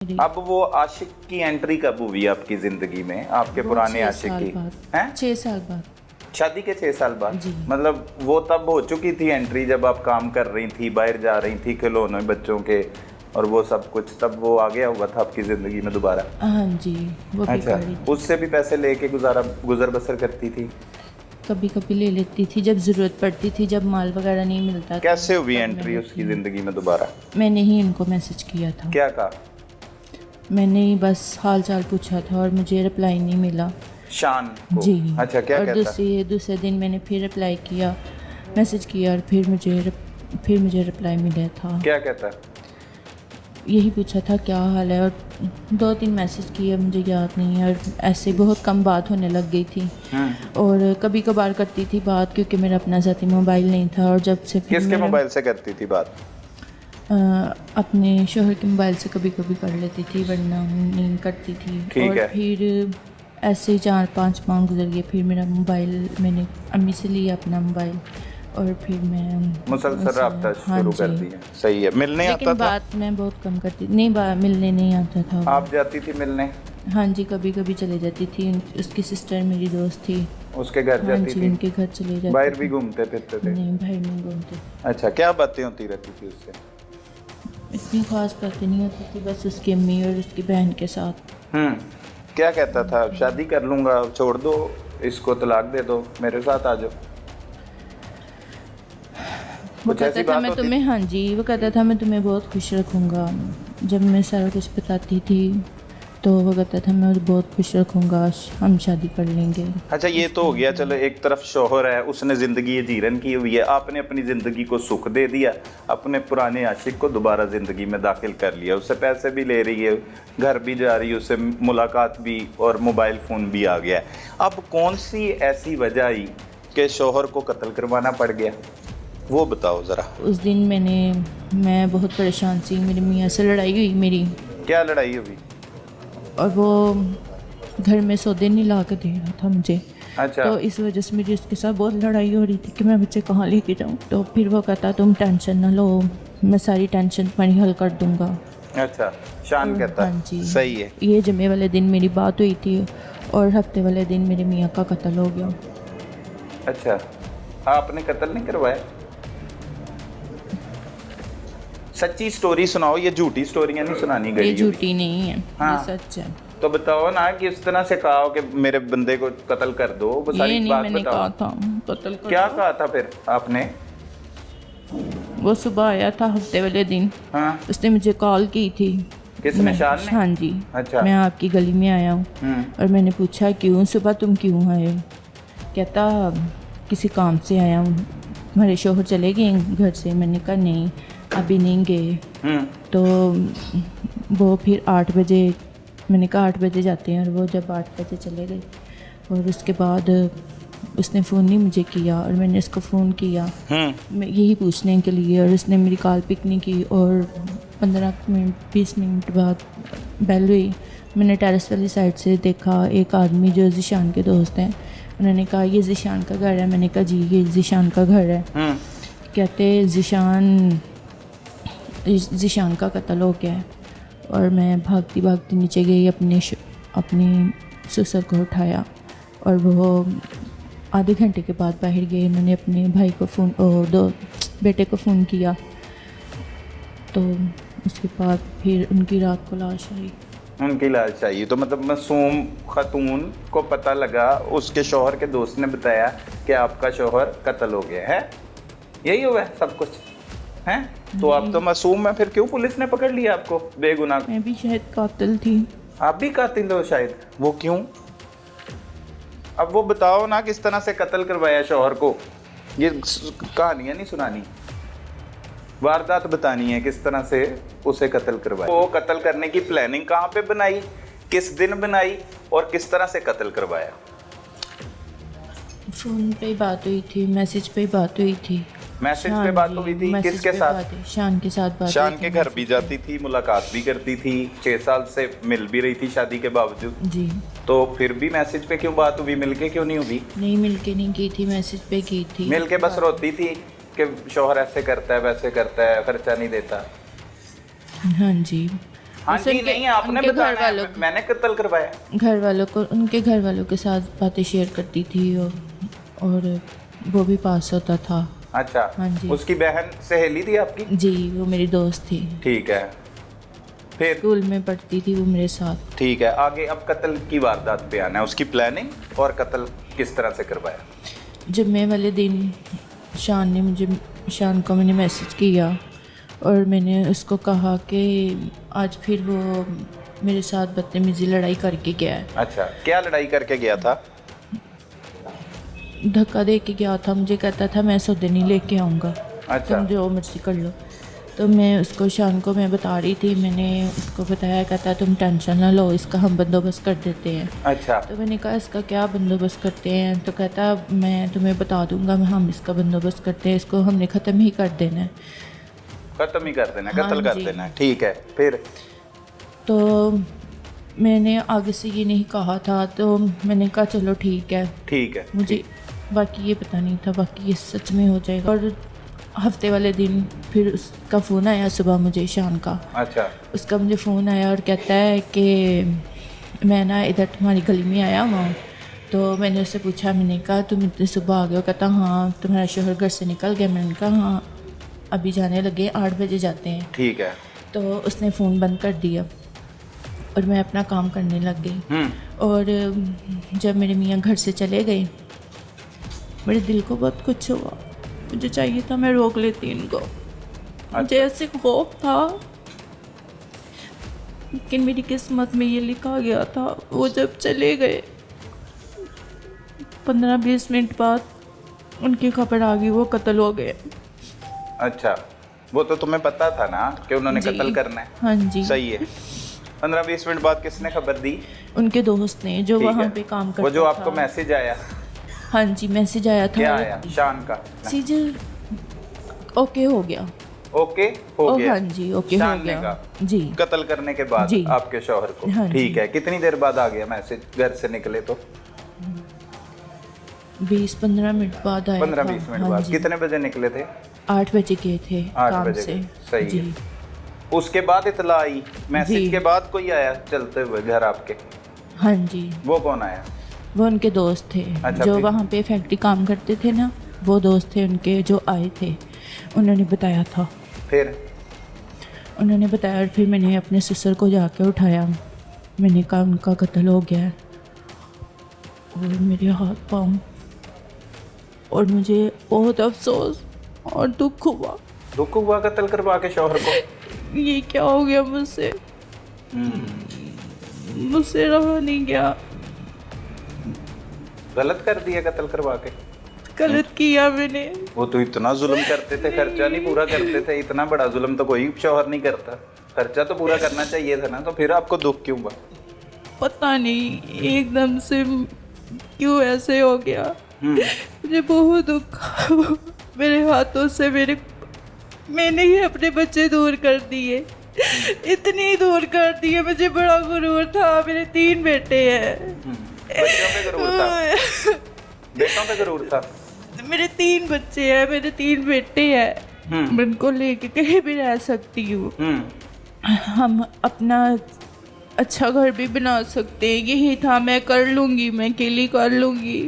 अब वो आशिक की एंट्री कब हुई आपकी जिंदगी में, आपके पुराने आशिक की? हैं 6 साल बाद, शादी के 6 साल बाद। जी। मतलब वो तब हो चुकी थी एंट्री जब आप काम कर रही थी, बाहर जा रही थी खिलौने बच्चों के और वो सब कुछ, तब वो आ गया हुआ था आपकी जिंदगी में दोबारा? हाँ जी, वो भी अच्छा, करी थी। उससे भी पैसे लेके गुजर बसर करती थी? कभी कभी ले लेती थी जब ज़रूरत पड़ती थी, जब माल वगैरह नहीं मिलता था। कैसे हुई तब एंट्री मैंने उसकी की। जिंदगी में दोबारा? मैंने ही इनको मैसेज किया था। क्या कहा? मैंने ही बस हाल चाल पूछा था और मुझे रिप्लाई नहीं मिला। शान को? जी। अच्छा, क्या और कहता? दूसरे दिन मैंने फिर रिप्लाई किया, मैसेज किया और फिर मुझे रिप्लाई मिला था। क्या कहता? यही पूछा था क्या हाल है, और 2-3 मैसेज किए, मुझे याद नहीं है। और ऐसे बहुत कम बात होने लग गई थी और कभी कभार करती थी बात, क्योंकि मेरा अपना ज़ाती मोबाइल नहीं था। और जब से फिर किसके मोबाइल से करती थी बात? अपने शोहर के मोबाइल से कभी कभी कर लेती थी, वरना नहीं करती थी। ठीक और है। फिर ऐसे 4-5 माह गुजर गए, फिर मेरा मोबाइल मैंने अम्मी से लिया, अपना मोबाइल, और फिर मैं मुसलसल रब्ता हाँ शुरू कर जी। दिया। सही है। मिलने लेकिन आता था? बात मैं बहुत कम करती नहीं, मिलने नहीं आता था। आप जाती थी मिलने? हाँ जी, कभी कभी चले जाती थी। उसकी सिस्टर मेरी दोस्त थी, उसके घर हाँ जाती जी, थी? उनके घर चले जाती बाहर थी। भी घूमते फिरते थे? नहीं, बाहर नहीं घूमते। अच्छा, क्या बातें होती रहती थी उससे? इतनी खास बातें नहीं होती थी, बस उसकी अम्मी और उसकी बहन के साथ। क्या कहता था? शादी कर लूंगा, छोड़ दो इसको, तलाक दे दो, मेरे साथ आ जाओ? वो कुछ ऐसी कहता था बात मैं होती? तुम्हें, हाँ जी, वो कहता था मैं तुम्हें बहुत खुश रखूँगा। जब मैं सारा कुछ बताती थी तो वो कहता था मैं बहुत खुश रखूँगा, हम शादी कर लेंगे। अच्छा, ये तो हो गया। चलो, एक तरफ शोहर है, उसने ज़िंदगी जीरन की हुई है, आपने अपनी ज़िंदगी को सुख दे दिया, अपने पुराने आशिक को दोबारा ज़िंदगी में दाखिल कर लिया, उससे पैसे भी ले रही है, घर भी जा रही है, उससे मुलाकात भी, और मोबाइल फ़ोन भी आ गया है। अब कौन सी ऐसी वजह आई कि शोहर को कत्ल करवाना पड़ गया, वो बताओ ज़रा। उस दिन मैं बहुत परेशान सी, मेरी मियाँ से लड़ाई हुई मेरी, क्या लड़ाई हुई? और वो घर में सौदे नहीं ला के दे रहा था मुझे। अच्छा। तो इस वजह से मेरी उसके साथ बहुत लड़ाई हो रही थी कि मैं बच्चे कहाँ लेके जाऊँ। तो फिर वो कहता तुम टेंशन ना लो, मैं सारी टेंशन तुम्हारी हल कर दूँगा। अच्छा, शान कहता? हाँ जी। सही है। ये जुमे वाले दिन मेरी बात हुई थी और हफ्ते वाले दिन मेरे मियाँ का कत्ल हो गया। अच्छा, आपने कत्ल नहीं करवाया? सच्ची स्टोरी सुनाओ, ये झूठी स्टोरियां नहीं सुनानी गई। ये झूठी नहीं है, हाँ। ये सच है। तो बताओ ना, कि इस तरह से कहा कि मेरे बंदे को कत्ल कर दो, वो ये सारी नहीं बात मैंने बताओ। कहा था कत्ल कर क्या दो। कहा था फिर आपने? वो सुबह आया था हफ्ते वाले दिन, हाँ। उसने मुझे कॉल की थी। किसने, शान ने? हाँ जी। अच्छा। मैं आपकी गली में आया हूँ और मैंने पूछा क्यों सुबह तुम क्यों आए हो? कहता किसी काम से आया हूँ, हमारे शोहर चले गए घर से। मैंने कहा नहीं, अभी नहीं गए। तो वो फिर 8 बजे, मैंने कहा 8 बजे जाते हैं, और वो जब 8 बजे चले गए और उसके बाद उसने फ़ोन नहीं मुझे किया और मैंने उसको फ़ोन किया मैं यही पूछने के लिए, और उसने मेरी कॉल पिक नहीं की। और 15 मिनट 20 मिनट बाद बेल हुई। मैंने टेरेस वाली साइड से देखा एक आदमी जो ज़ीशान के दोस्त हैं, उन्होंने कहा ये ज़ीशान का घर है। मैंने कहा जी ये ज़ीशान का घर है। कहते ज़ीशान का कत्ल हो गया है। और मैं भागती भागती नीचे गई, अपनी ससुर को उठाया और वो आधे घंटे के बाद बाहर गए। मैंने अपने भाई को बेटे को फ़ोन किया, तो उसके बाद फिर उनकी रात को लाश आई। उनकी लाश चाहिए? तो मतलब मासूम खातून को पता लगा, उसके शोहर के दोस्त ने बताया कि आपका शोहर कत्ल हो गया है, यही हुआ है सब कुछ हैं? तो आप तो मासूम है, फिर क्यों पुलिस ने पकड़ लिया आपको बेगुनाह? मैं भी शायद कातिल थी। आप भी कातिल हो शायद? वो क्यों? अब वो बताओ ना, किस तरह से कत्ल करवाया शोहर को? ये कहानियां नहीं सुनानी, वारदात बतानी है, किस तरह से उसे कत्ल करवाया। वो कत्ल करने की प्लानिंग कहाँ पे बनाई, किस दिन बनाई, और किस तरह से कत्ल करवाया? फ़ोन पे ही बात हुई थी, मैसेज पे ही बात हुई थी। मैसेज पे बात हुई थी? किसके साथ? शान के साथ बात। शान के घर भी जाती थी, मुलाकात भी करती थी, 6 साल से मिल भी रही थी शादी के बावजूद। जी। तो फिर भी मैसेज पे क्यों बात हुई, मिलके क्यों नहीं हुई? नहीं, मिलके नहीं की थी, मैसेज पे की थी। मिलके बस रोती थी कि शोहर ऐसे करता है, वैसे करता है, खर्चा नहीं देता। हाँ जी। हाँ उनसे जी, उनके- नहीं आपने उनके बताया घर वालों मैंने कत्ल करवाया। घर वालों को, उनके घर वालों के साथ बातें शेयर करती थी और वो भी पास होता था। अच्छा, हाँ जी। उसकी बहन सहेली थी आपकी? जी, वो मेरी दोस्त थी, ठीक है, फिर? स्कूल में पढ़ती थी वो मेरे साथ। ठीक है, आगे अब कत्ल की वारदात पे आना है, उसकी प्लानिंग और कत्ल किस तरह से करवाया? जुम्मे वाले दिन शान को मैंने मैसेज किया और मैंने उसको कहा कि आज फिर वो मेरे साथ बदतमीजी लड़ाई करके गया है। अच्छा, क्या लड़ाई करके गया था? धक्का दे के गया था, मुझे कहता था मैं सौदे नहीं लेके आऊँगा, अच्छा। तुम जो मर्जी कर लो। तो मैं उसको शान को मैं बता रही थी, मैंने उसको बताया, कहता तुम टेंशन ना लो, इसका हम बंदोबस्त कर देते हैं। अच्छा, तो मैंने कहा इसका क्या बंदोबस्त करते हैं? तो कहता मैं तुम्हें बता दूंगा, हम इसका बंदोबस्त करते हैं, इसको हमने ख़त्म ही कर देना है। खत्म ही कर देना, हाँ कत्ल कर जी। देना है, ठीक है, फिर? तो मैंने आगे से ये नहीं कहा था, तो मैंने कहा चलो ठीक है। ठीक है, मुझे बाकी ये पता नहीं था, बाकी ये सच में हो जाएगा। और हफ्ते वाले दिन फिर उसका फ़ोन आया सुबह मुझे, शान का। अच्छा, उसका मुझे फ़ोन आया और कहता है कि मैं ना इधर तुम्हारी गली में आया हुआ हूँ। तो मैंने उससे पूछा, मैंने कहा तुम इतनी सुबह आ गए हो? कहता हाँ, तुम्हारा शोहर घर से निकल गया। मैंने कहा हाँ, अभी जाने लगे, 8 बजे जाते हैं। ठीक है। तो उसने फ़ोन बंद कर दिया और मैं अपना काम करने लग गई। और जब मेरे मियाँ घर से चले गए, मेरे दिल को बहुत कुछ हुआ। मुझे चाहिए था मैं रोक लेती इनको, मुझे ऐसे खौफ था, लेकिन मेरी किस्मत में ये लिखा गया था। वो जब चले गए 15-20 मिनट बाद उनकी खबर आ गई, वो कत्ल हो गए। अच्छा, वो तो तुम्हें पता था ना कि उन्होंने जी। कत्ल करना है? हाँ जी। सही है। 15-20 मिनट बाद किसने खबर दी? उनके दोस्त ने, जो ठीक वहाँ है। पे काम करता वो जो आपको था। मैसेज आया, हाँ जी, मैसेज आया था। क्या आया? शान का सीजर ओके हो गया। ओके हो ओ गया? हाँ जी, ओके हो शान ने गया कहा जी। कत्ल करने के बाद जी। आपके शौहर को? हाँ ठीक जी। है, कितनी देर बाद आ गया मैसेज घर से निकले तो? 20-15 मिनट बाद आया 15-20 था। मिनट हाँ बाद। जी। कितने बजे निकले थे? 8 बजे गए थे 8 काम बजे से। गए। सही जी। है। उसके बाद इतला आई, मैसेज जी। के बाद कोई आया चलते हुए घर आपके? हाँ जी, वो कौन आया? वो उनके दोस्त थे। अच्छा, जो फिर? वहाँ पे फैक्ट्री काम करते थे ना, वो दोस्त थे उनके, जो आए थे, उन्होंने बताया था। फिर? उन्होंने बताया और फिर मैंने अपने ससुर को जाके उठाया। मैंने कहा उनका कत्ल हो गया है। और मेरे हाथ पाँव, और मुझे बहुत अफसोस और दुख हुआ। दुख हुआ कत्ल करवा के शौहर को? ये क्या हो गया मुझसे? मुझसे रहा नहीं गया। गलत कर दिया कत्ल करवा के? गलत किया मैंने। वो तो इतना जुल्म करते थे, खर्चा नहीं पूरा करते थे। इतना बड़ा जुल्म तो कोई शौहर नहीं करता, खर्चा तो पूरा करना चाहिए था ना। तो फिर आपको दुख क्यों हुआ? पता नहीं एकदम से क्यों ऐसे हो गया। मुझे बहुत दुख। मेरे हाथों से मैंने ही अपने बच्चे दूर कर दिए, इतनी दूर कर दिए। मुझे बड़ा गुरूर था, मेरे 3 बेटे हैं। बच्चों पे गरूर था? बेटों पे गरूर था? मेरे 3 बच्चे हैं, मेरे 3 बेटे हैं। मैं उनको लेके कहीं भी रह सकती हूँ। हम अपना अच्छा घर भी बना सकते हैं, यही था। मैं कर लूँगी, मैं अकेली कर लूँगी,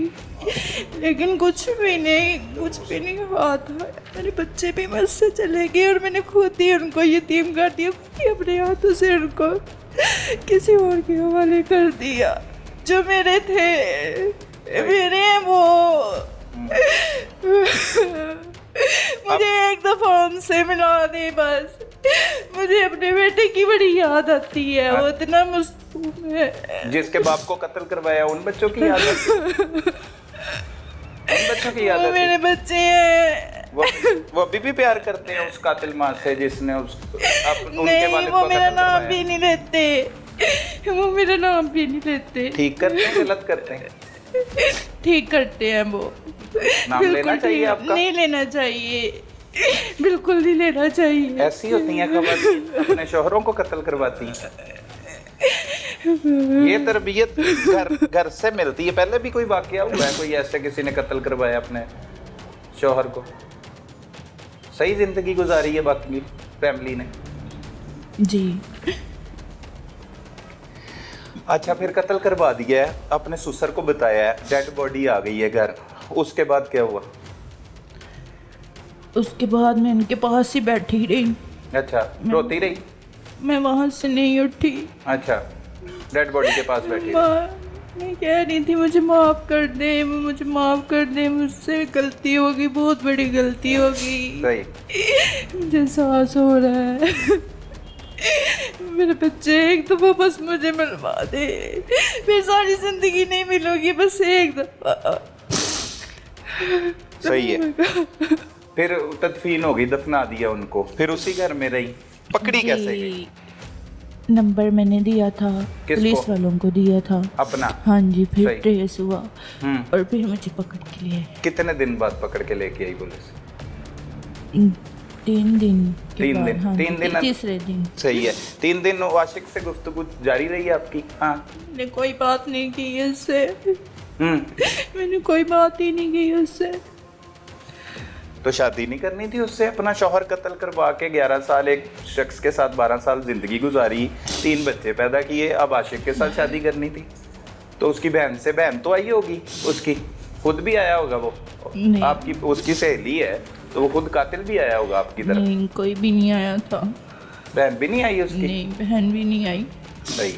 लेकिन कुछ भी नहीं हुआ था। मेरे बच्चे भी मुझसे चले गए और मैंने खुद ही उनको यतीम कर दिया, खुद ही अपने हाथों से उनको किसी और के हवाले कर दिया। जो मेरे थे, मेरे हैं वो। मुझे एक दफा उनसे मिला दे बस। मुझे अपने बेटे की बड़ी याद आती है, वो इतना मस्तूम है। जिसके बाप को कत्ल करवाया उन बच्चों की याद आती? उन बच्चों की याद वो आती? मेरे बच्चे हैं। वो अभी भी प्यार करते हैं उस कातिल माँ से जिसने उनके नहीं, वालिद वो को मेरा कत्ल नाम करवाया? भी नहीं लेते। वो मेरा नाम भी नहीं लेते। ठीक करते हैं, गलत करते हैं? ठीक करते हैं वो। नाम लेना चाहिए आपका? नहीं लेना चाहिए, बिल्कुल नहीं लेना चाहिए। ऐसी होती हैं खबर, अपने शोहरों को कत्ल करवाती हैं। ये तरबियत घर से मिलती है। पहले भी कोई वाकया हुआ है, कोई ऐसे किसी ने कत्ल करवाया अपने शोहर को? सही जिंदगी गुजारी है बाकी फैमिली ने? जी, अच्छा, फिर कत्ल करवा दिया है, अपने ससुर को बताया है, डेड बॉडी आ गई है घर, उसके बाद क्या हुआ? उसके बाद मैं इनके पास ही बैठी रही, अच्छा, रोती रही? मैं वहाँ से नहीं उठी। अच्छा, डेड बॉडी के पास बैठी रही। मैं कह रही थी मुझे माफ़ कर दे, मुझे माफ़ कर दे, मुझसे गलती होगी, बहुत बड़ी गलती होगी, सही। मुझे एहसास हो रहा है। मेरे बच्चे एक दफ़ा बस मुझे मिलवा दे, फिर सारी ज़िंदगी नहीं मिलोगी, बस एक दफ़ा। सही है। फिर तदफीन हो गई, दफना दिया उनको, फिर उसी घर में रही, पकड़ी कैसे गई? नंबर मैंने दिया था, किसको? पुलिस वालों को दिया था अपना? हाँ जी, फिर सही। ट्रेस हुआ और फिर मुझे पकड़ के लिए कितने दिन बाद पकड़ के लेके आई पुलिस? 3 दिन के 3 बाद, दिन? हाँ 3 जी, दिन? तीसरे दिन। सही है। 3 दिन आशिक से गुफ्तगू जारी रही आपकी? हाँ। मैंने कोई बात नहीं की उससे, हम्म। मैंने कोई बात ही नहीं की उससे। तो शादी नहीं करनी थी उससे? अपना शौहर कत्ल करवा के 11 साल एक शख्स के साथ 12 साल जिंदगी गुजारी, 3 बच्चे पैदा किए, अब आशिक के साथ शादी करनी थी। तो उसकी बहन से, बहन तो आई होगी उसकी, खुद भी आया होगा वो? नहीं। आपकी उसकी सहेली है तो वो खुद कातिल भी आया होगा आपकी तरफ? नहीं, कोई भी नहीं आया था। बहन भी नहीं आई उसकी? नहीं, बहन भी नहीं आई। सही।